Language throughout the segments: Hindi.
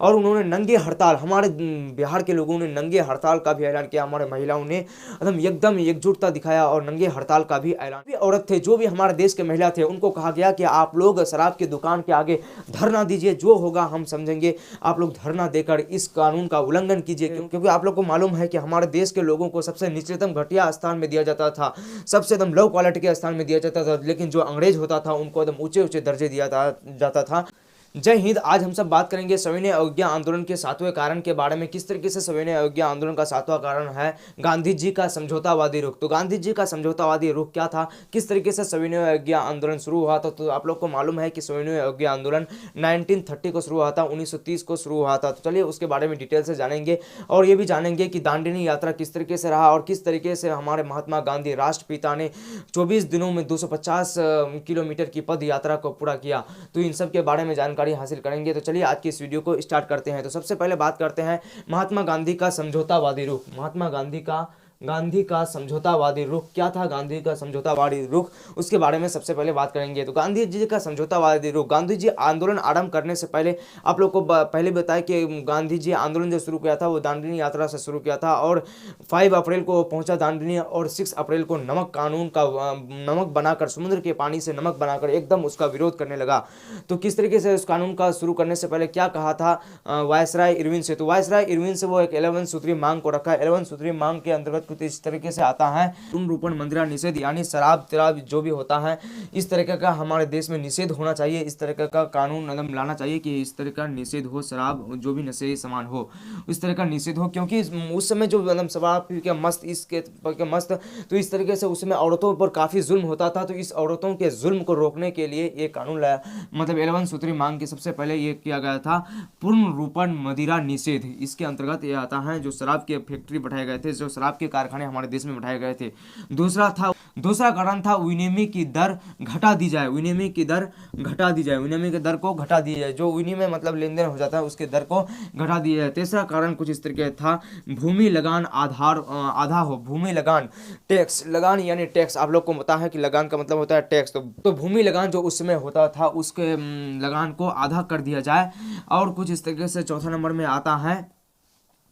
और उन्होंने नंगे हड़ताल, हमारे बिहार के लोगों ने नंगे हड़ताल का भी ऐलान किया। हमारे महिलाओं ने एकदम एकजुटता दिखाया और नंगे हड़ताल का भी ऐलान। भी औरत थे, जो भी हमारे देश के महिला थे, उनको कहा गया कि आप लोग शराब की दुकान के आगे धरना दीजिए, जो होगा हम समझेंगे। आप लोग धरना देकर इस कानून का उल्लंघन कीजिए, क्योंकि आप लोग को मालूम है कि हमारे देश के लोगों को सबसे निचलेतम घटिया स्थान में दिया जाता था, सबसे एकदम लो क्वालिटी के स्थान में दिया जाता था। लेकिन जो अंग्रेज होता था उनको एकदम ऊंचे ऊंचे दर्जे दिया जाता था। जय हिंद। आज हम सब बात करेंगे सविनय अवज्ञा आंदोलन के 7वें कारण के बारे में। किस तरीके से सविनय अवज्ञा आंदोलन का 7वां कारण है गांधी जी का समझौतावादी रुख। तो गांधी जी का समझौतावादी रुख क्या था, किस तरीके से सविनय अवज्ञा आंदोलन शुरू हुआ था। तो आप लोग को मालूम है कि सविनय अवज्ञा आंदोलन 1930 को शुरू हुआ था, 1930 को शुरू हुआ था। तो चलिए उसके बारे में डिटेल से जानेंगे और ये भी जानेंगे कि दांडिनी यात्रा किस तरीके से रहा और किस तरीके से हमारे महात्मा गांधी राष्ट्रपिता ने 24 दिनों में 250 किलोमीटर की पद यात्रा को पूरा किया। तो इन सब के बारे में जानकारी हासिल करेंगे। तो चलिए आज की इस वीडियो को स्टार्ट करते हैं। तो सबसे पहले बात करते हैं महात्मा गांधी का समझौतावादी रुख। महात्मा गांधी का समझौतावादी रुख क्या था, गांधी का समझौतावादी रुख, उसके बारे में सबसे पहले बात करेंगे। तो गांधी जी का समझौतावादी रुख, गांधी जी आंदोलन आरंभ करने से पहले आप लोग को पहले बताया कि गांधी जी आंदोलन जो शुरू किया था वो दांडिनी यात्रा से शुरू किया था और 5 अप्रैल को पहुंचा दांडिनी और 6 अप्रैल को नमक कानून का नमक बनाकर, समुद्र के पानी से नमक बनाकर एकदम उसका विरोध करने लगा। तो किस तरीके से उस कानून का शुरू करने से पहले क्या कहा था वायसराय इरविन से। तो वायसराय इरविन से वो एक 11 सूत्री मांग को रखा है। 11 सूत्री मांग के अंतर्गत कुछ इस तरीके से आता है, रूपण मंदिरा निषेध, यानी शराब तराब जो भी होता है इस तरीके का हमारे देश में निषेध होना चाहिए। इस तरह का कानून एकदम लाना चाहिए कि इस तरह का निषेध हो, शराब जो भी नशे सामान हो इस तरह का निषेध हो। क्योंकि उस समय जो एकदम शराब पी के मस्त, इसके मस्त, तो इस तरीके से उस समय औरतों पर काफ़ी जुल्म होता था। तो इस औरतों के जुल्म को रोकने के लिए ये कानून लाया, मतलब 11 सूत्री मांग के सबसे पहले ये किया गया था पूर्ण रूपण मदिरा निषेध। इसके अंतर्गत ये आता है जो शराब के फैक्ट्री बैठाए गए थे, जो शराब के कारखाने हमारे देश में बैठाए गए थे। दूसरा कारण था विनिमय की दर घटा दी जाए, विनिमय की दर घटा दी जाए, विनिमय की दर को घटा दी जाए, जो विनिमय मतलब लेन देन हो जाता है उसके दर को घटा दिया जाए। तीसरा कारण कुछ इस तरीके था, भूमि लगान आधा हो, भूमि लगान टैक्स, लगान यानी टैक्स, आप लोग को पता है कि लगान का मतलब होता है टैक्स। तो भूमि लगान जो उस समय होता था उसके लगान को आधा कर दिया जाए। और कुछ इस तरीके से चौथा नंबर में आता है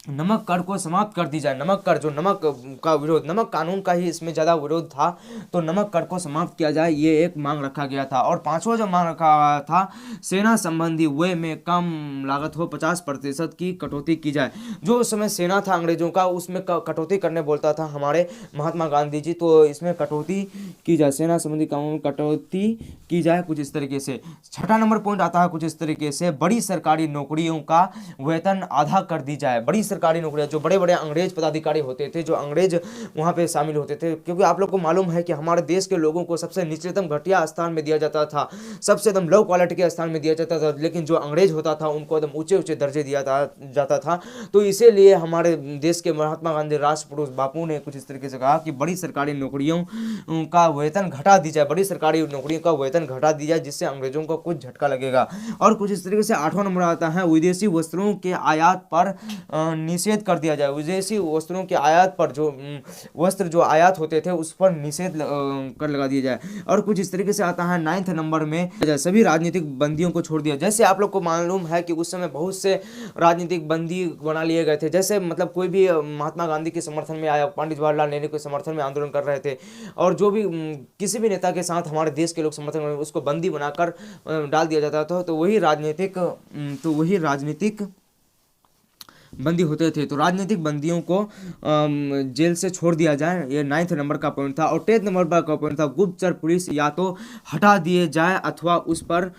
नमक कर को समाप्त कर दी जाए। नमक कर, जो नमक का विरोध, नमक कानून का ही इसमें ज़्यादा विरोध था, तो नमक कर को समाप्त किया जाए, ये एक मांग रखा गया था। और पांचवा जो मांग रखा गया था, सेना संबंधी व्यय में कम लागत हो, 50% की कटौती की जाए। जो उस समय सेना था अंग्रेजों का उसमें कटौती करने बोलता था हमारे महात्मा गांधी जी, तो इसमें कटौती की जाए, सेना संबंधी कानून कटौती की जाए, कुछ इस तरीके से। छठा नंबर पॉइंट आता है कुछ इस तरीके से, बड़ी सरकारी नौकरियों का वेतन आधा कर दी जाए। बड़ी सरकारी नौकरियां, जो बड़े बड़े अंग्रेज पदाधिकारी होते थे, जो अंग्रेज वहां पे शामिल होते थे, क्योंकि आप लोग को मालूम है कि हमारे देश के लोगों को सबसे निचलेतम घटिया स्थान में दिया जाता था, सबसे एकदम लो क्वालिटी के स्थान में दिया जाता था। लेकिन जो अंग्रेज होता था उनको एकदम ऊंचे ऊंचे दर्जे दिया जाता था। तो इसीलिए हमारे देश के महात्मा गांधी राष्ट्रपुरुष बापू ने कुछ इस तरीके से कहा कि बड़ी सरकारी नौकरियों का वेतन घटा दी जाए, बड़ी सरकारी नौकरियों का वेतन घटा दी जाए, जिससे अंग्रेजों को कुछ झटका लगेगा। और कुछ इस तरीके से 8वां नंबर आता है, विदेशी वस्त्रों के आयात पर निषेध कर दिया जाए। विदेशी वस्त्रों के आयात पर, जो वस्त्र जो आयात होते थे उस पर निषेध कर लगा दिया जाए। और कुछ इस तरीके से आता है 9th नंबर में, सभी राजनीतिक बंदियों को छोड़ दिया। जैसे आप लोग को मालूम है कि उस समय बहुत से राजनीतिक बंदी बना लिए गए थे। जैसे मतलब कोई भी महात्मा गांधी के समर्थन में आया, पंडित जवाहरलाल नेहरू के समर्थन में आंदोलन कर रहे थे, और जो भी किसी भी नेता के साथ हमारे देश के लोग समर्थन में, उसको बंदी बनाकर डाल दिया जाता था। तो वही राजनीतिक बंदी होते थे। तो राजनीतिक बंदियों को जेल से छोड़ दिया जाए, ये 9th नंबर का पॉइंट था। और 10th नंबर का पॉइंट था, गुप्तचर पुलिस या तो हटा दिए जाए अथवा उस पर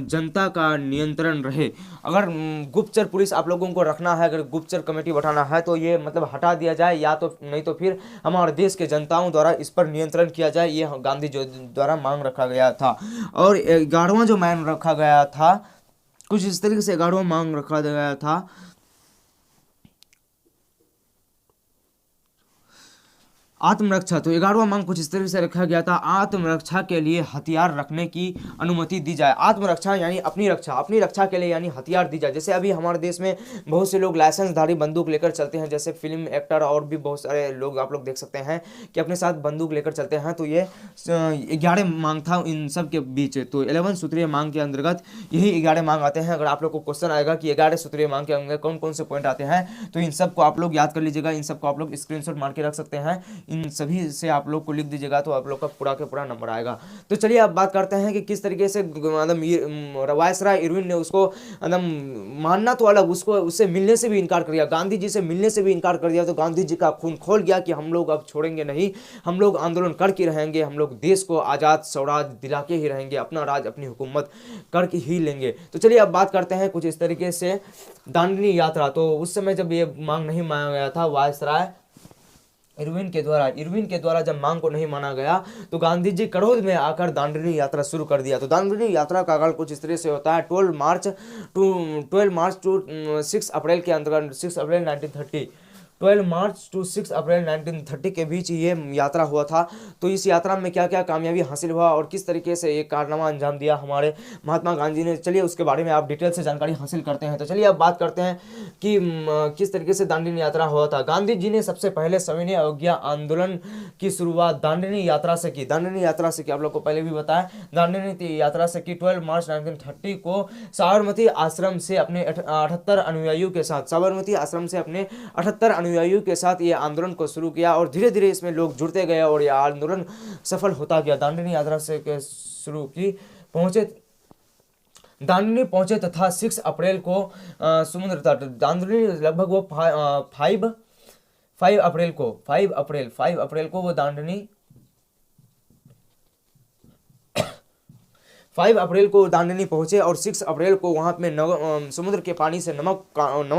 जनता का नियंत्रण रहे। अगर गुप्तचर पुलिस आप लोगों को रखना है, अगर गुप्तचर कमेटी बैठाना है, तो ये मतलब हटा दिया जाए, या तो नहीं तो फिर हमारे देश के जनताओं द्वारा इस पर नियंत्रण किया जाए, ये गांधी जी द्वारा मांग रखा गया था। और 11वां जो मांग रखा गया था, कुछ इस तरीके से 11वां मांग रखा गया था, आत्मरक्षा, तो 11वां मांग कुछ इस तरह से रखा गया था, आत्मरक्षा के लिए हथियार रखने की अनुमति दी जाए। आत्मरक्षा यानी अपनी रक्षा के लिए यानी हथियार दी जाए। जैसे अभी हमारे देश में बहुत से लोग लाइसेंसधारी बंदूक लेकर चलते हैं, जैसे फिल्म एक्टर और भी बहुत सारे लोग आप लोग देख सकते हैं कि अपने साथ बंदूक लेकर चलते हैं। तो ये 11 मांग था इन सब के बीच। तो 11 सूत्रीय मांग के अंतर्गत यही 11 मांग आते हैं। अगर आप लोग को क्वेश्चन आएगा कि 11 सूत्रीय मांग के अंदर कौन कौन से पॉइंट आते हैं, तो इन सब को आप लोग याद कर लीजिएगा, इन सब को आप लोग स्क्रीनशॉट मार के रख सकते हैं। इन सभी से आप लोग को लिख दीजिएगा तो आप लोग का पूरा के पूरा नंबर आएगा। तो चलिए अब बात करते हैं कि किस तरीके से वायसराय इरविन ने उसको मानना तो अलग, उसको उससे मिलने से भी इनकार कर दिया, गांधी जी से मिलने से भी इनकार कर दिया। तो गांधी जी का खून खोल गया कि हम लोग अब छोड़ेंगे नहीं, हम लोग आंदोलन करके रहेंगे, हम लोग देश को आज़ाद स्वराज दिला के ही रहेंगे, अपना राज अपनी हुकूमत करके ही लेंगे। तो चलिए अब बात करते हैं कुछ इस तरीके से दांडिनी यात्रा। तो उस समय जब ये मांग नहीं माना गया था वायसराय इरविन के द्वारा जब मांग को नहीं माना गया, तो गांधी जी क्रोध में आकर दांडिनी यात्रा शुरू कर दिया। तो दांडिनी यात्रा का आगाज कुछ इस तरह से होता है, 12 मार्च टू 6 अप्रैल के अंतर्गत, 6 अप्रैल 1930, 12 मार्च टू 6 अप्रैल 1930 के बीच ये यात्रा हुआ था। तो इस यात्रा में क्या क्या कामयाबी हासिल हुआ और किस तरीके से एक कारनामा अंजाम दिया हमारे महात्मा गांधी ने, चलिए उसके बारे में आप डिटेल से जानकारी हासिल करते हैं। तो चलिए अब बात करते हैं कि किस तरीके से दांडिनी यात्रा हुआ था। गांधी जी ने सबसे पहले सविनय अवज्ञा आंदोलन की शुरुआत दांडिनी यात्रा से की। दांडिनी यात्रा से की, आप लोग को पहले भी बताया, दांडिनी यात्रा से की 12 मार्च 1930 को साबरमती आश्रम से अपने 78 अनुयायियों के साथ, साबरमती आश्रम से अपने 78 अनुयायियों के साथ ये आंदोलन को शुरू किया और धीरे धीरे इसमें लोग जुड़ते गए और यह आंदोलन सफल होता गया। दांडिनी यात्रा से शुरू की दांडिनी पहुंचे तथा 6 अप्रैल को समुद्र तट, दांडिनी लगभग वो 5 अप्रैल को वो दांडिनी 5 अप्रैल को दांडिनी पहुंचे और 6 अप्रैल को वहां पे समुद्र के पानी से नमक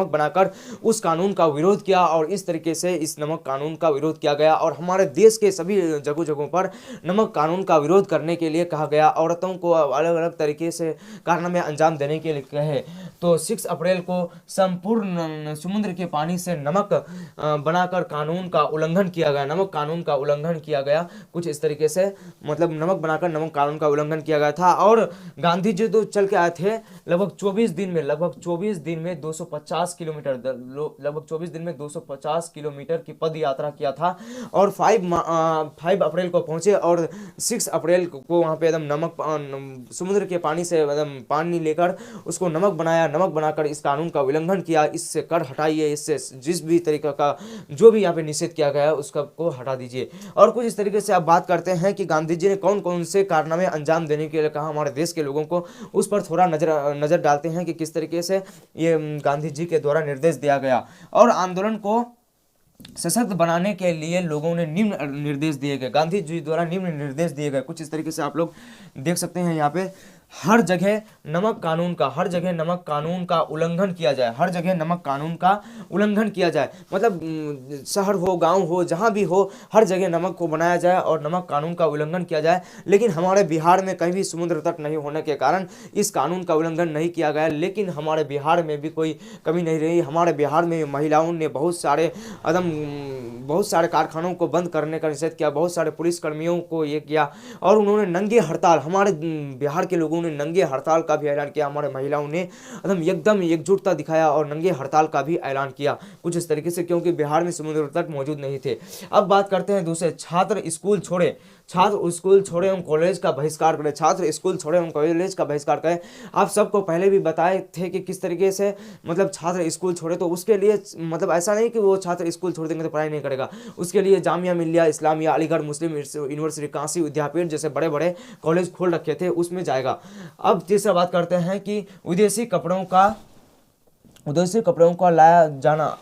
बनाकर उस कानून का विरोध किया और इस तरीके से इस नमक कानून का विरोध किया गया। और हमारे देश के सभी जगहों पर नमक कानून का विरोध करने के लिए कहा गया, औरतों को अलग अलग तरीके से कारनामे अंजाम देने के लिए कहे। तो 6 अप्रैल को संपूर्ण समुद्र के पानी से नमक बनाकर कानून का उल्लंघन किया गया, नमक कानून का उल्लंघन किया गया। कुछ इस तरीके से मतलब नमक बनाकर नमक कानून का उल्लंघन किया गया था। और गांधी जी तो चल के आए थे लगभग 24 दिन में 250 किलोमीटर, लगभग 24 दिन में 250 किलोमीटर की पद यात्रा किया था। और 5 अप्रैल को पहुंचे और 6 अप्रैल को वहां पे एकदम नमक समुद्र के पानी से एकदम पानी लेकर उसको नमक बनाया, नमक बनाकर इस कानून का उल्लंघन किया, इससे कर हटाइए, इससे जिस भी तरीके का जो भी यहाँ पे निषेध किया गया है उसका को हटा दीजिए। और कुछ इस तरीके से आप बात करते हैं कि गांधी जी ने कौन कौन से कारनामे अंजाम देने के लिए कहा हमारे देश के लोगों को, उस पर थोड़ा नजर डालते हैं कि किस तरीके से ये गांधी जी के द्वारा निर्देश दिया गया। और आंदोलन को सशक्त बनाने के लिए लोगों ने निम्न निर्देश दिए गए, गांधी जी द्वारा निम्न निर्देश दिए गए। कुछ इस तरीके से आप लोग देख सकते हैं यहाँ पे, हर जगह नमक कानून का उल्लंघन किया जाए, हर जगह नमक कानून का उल्लंघन किया जाए। मतलब शहर हो, गांव हो, जहां भी हो, हर जगह नमक को बनाया जाए और नमक कानून का उल्लंघन किया जाए। लेकिन हमारे बिहार में कहीं भी समुद्र तट नहीं होने के कारण इस कानून का उल्लंघन नहीं किया गया। लेकिन हमारे बिहार में भी कोई कमी नहीं रही। हमारे बिहार में महिलाओं ने बहुत सारे कारखानों को बंद करने का निषेध किया, बहुत सारे पुलिसकर्मियों को ये किया और उन्होंने नंगे हड़ताल, हमारे बिहार के लोगों ने नंगे हड़ताल का भी ऐलान किया। हमारे महिलाओं ने एकदम एकजुटता दिखाया और नंगे हड़ताल का भी ऐलान किया। कुछ इस तरीके से, क्योंकि बिहार में समुद्र तट मौजूद नहीं थे। अब बात करते हैं दूसरे, छात्र स्कूल छोड़े एवं कॉलेज का बहिष्कार करें, छात्र स्कूल छोड़े एवं कॉलेज का बहिष्कार करें। आप सबको पहले भी बताए थे कि किस तरीके से मतलब छात्र स्कूल छोड़े, तो उसके लिए मतलब ऐसा नहीं कि वो छात्र स्कूल छोड़ देंगे तो पढ़ाई नहीं करेगा। उसके लिए जामिया मिल्लिया इस्लामिया, अलीगढ़ मुस्लिम यूनिवर्सिटी, काशी विद्यापीठ जैसे बड़े बड़े कॉलेज खोल रखे थे, उसमें जाएगा। अब तीसरा बात करते हैं कि विदेशी कपड़ों का लाया जाना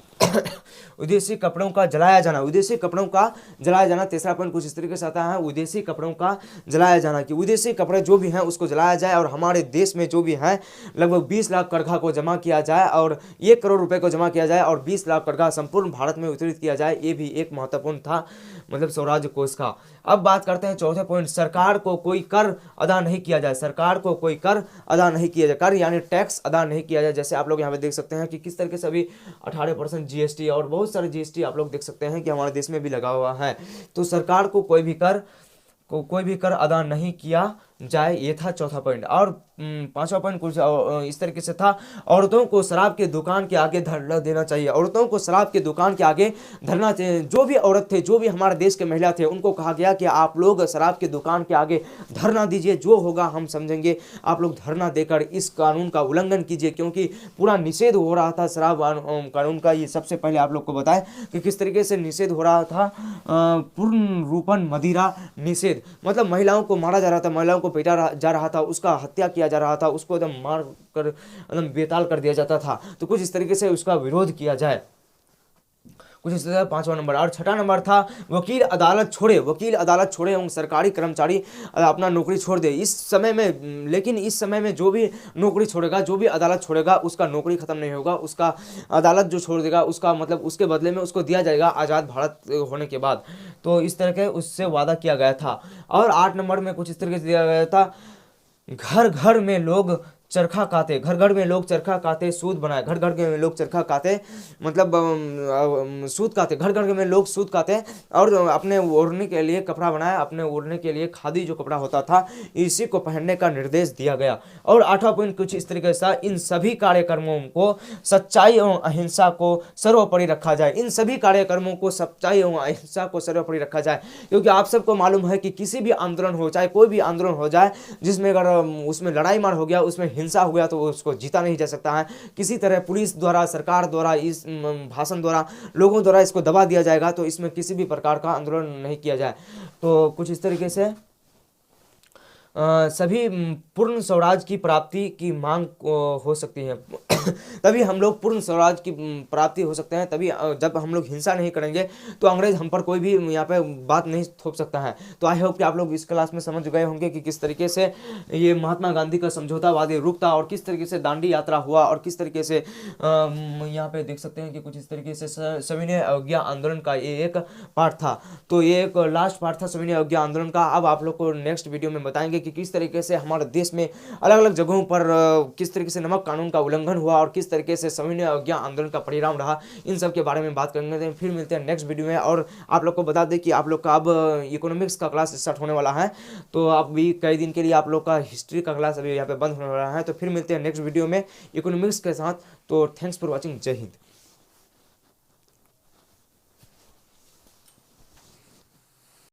विदेशी कपड़ों का जलाया जाना। तीसरा पॉइंट कुछ इस तरीके से आता है, विदेशी कपड़ों का जलाया जाना, कि विदेशी कपड़े जो भी हैं उसको जलाया जाए और हमारे देश में जो भी हैं लगभग 20 लाख करघा को जमा किया जाए और 1 करोड़ रुपए को जमा किया जाए और 20 लाख करघा संपूर्ण भारत में वितरित किया जाए। ये भी एक महत्वपूर्ण था मतलब स्वराज्य कोष का। अब बात करते हैं चौथे पॉइंट, सरकार को कोई कर अदा नहीं किया जाए। सरकार को कोई कर अदा नहीं किया जाए, कर यानी टैक्स अदा नहीं किया जाए। जैसे आप लोग यहाँ पे देख सकते हैं कि किस तरीके से अभी 18% जीएसटी और बहुत सारे जीएसटी आप लोग देख सकते हैं कि हमारे देश में भी लगा हुआ है। तो सरकार को कोई भी कर अदा नहीं किया जाए, ये था चौथा पॉइंट। और पांचवा पॉइंट कुछ इस तरीके से था, औरतों को शराब के दुकान के आगे धरना देना चाहिए। औरतों को शराब के दुकान के आगे धरना चाहिए। जो भी औरत थे, जो भी हमारे देश के महिला थे, उनको कहा गया कि आप लोग शराब के दुकान के आगे धरना दीजिए, जो होगा हम समझेंगे। आप लोग धरना देकर इस कानून का उल्लंघन कीजिए, क्योंकि पूरा निषेध हो रहा था शराब कानून का। ये सबसे पहले आप लोग को बताएं कि किस तरीके से निषेध हो रहा था। पूर्ण रूपन मदिरा निषेध, मतलब महिलाओं को मारा जा रहा था, महिलाओं को पीटा जा रहा था, उसका हत्या किया जा रहा था, उसको एकदम मार कर एकदम बेताल कर दिया जाता था। तो कुछ इस तरीके से उसका विरोध किया जाए, कुछ इस तरह। पांचवा नंबर। और छठा नंबर था वकील अदालत छोड़े। वकील अदालत छोड़े एवं सरकारी कर्मचारी अपना नौकरी छोड़ दे इस समय में। लेकिन इस समय में जो भी नौकरी छोड़ेगा, जो भी अदालत छोड़ेगा, उसका नौकरी खत्म नहीं होगा। उसका अदालत जो छोड़ देगा, उसका मतलब उसके बदले में उसको दिया जाएगा आज़ाद भारत होने के बाद। तो इस तरह के उससे वादा किया गया था। और 8 नंबर में कुछ इस तरीके से दिया गया था, घर घर में लोग चरखा काते, घर घर में लोग चरखा काते, सूद बनाए। घर घर में लोग चरखा काते मतलब सूद काते, घर घर में लोग सूद काते और अपने ओढ़ने के लिए कपड़ा बनाया। अपने ओढ़ने के लिए खादी जो कपड़ा होता था, इसी को पहनने का निर्देश दिया गया। और 8वां पॉइंट कुछ इस तरीके से, इन सभी कार्यक्रमों को सच्चाई एवं अहिंसा को सर्वोपरि रखा जाए। इन सभी कार्यक्रमों को सच्चाई एवं अहिंसा को सर्वोपरि रखा जाए, क्योंकि आप सबको मालूम है कि किसी भी आंदोलन हो, चाहे कोई भी आंदोलन हो जाए, जिसमें अगर उसमें लड़ाई मार हो गया, उसमें हिंसा हो गया, तो उसको जीता नहीं जा सकता है। किसी तरह पुलिस द्वारा, सरकार द्वारा, इस भाषण द्वारा, लोगों द्वारा इसको दबा दिया जाएगा, तो इसमें किसी भी प्रकार का आंदोलन नहीं किया जाए। तो कुछ इस तरीके से सभी पूर्ण स्वराज की प्राप्ति की मांग हो सकती है। तभी हम लोग पूर्ण स्वराज की प्राप्ति हो सकते हैं, तभी जब हम लोग हिंसा नहीं करेंगे तो अंग्रेज हम पर कोई भी यहाँ पे बात नहीं थोप सकता है। तो आई होप कि आप लोग इस क्लास में समझ गए होंगे कि किस तरीके से ये महात्मा गांधी का समझौतावादी रुख था और किस तरीके से दांडी यात्रा हुआ और किस तरीके से यहाँ पे देख सकते हैं कि कुछ इस तरीके से सविनय अवज्ञा आंदोलन का ये एक पार्ट था। तो ये एक लास्ट पार्ट था सविनय अवज्ञा आंदोलन का। अब आप लोग को नेक्स्ट वीडियो में बताएंगे कि किस तरीके से हमारे देश में अलग अलग जगहों पर किस तरीके से नमक कानून का उल्लंघन हुआ और किस तरीके से सविनय अवज्ञा आंदोलन का परिणाम रहा। इन सब के बारे में बात करेंगे। फिर मिलते हैं नेक्स्ट वीडियो में। और आप लोग को बता दें कि आप लोग का अब इकोनॉमिक्स का क्लास स्टार्ट होने वाला है, तो अब भी कई दिन के लिए आप लोग का हिस्ट्री का क्लास अभी यहाँ पे बंद होने वाला है। तो फिर मिलते हैं नेक्स्ट वीडियो में इकोनॉमिक्स के साथ। तो थैंक्स फॉर वॉचिंग। जय हिंद।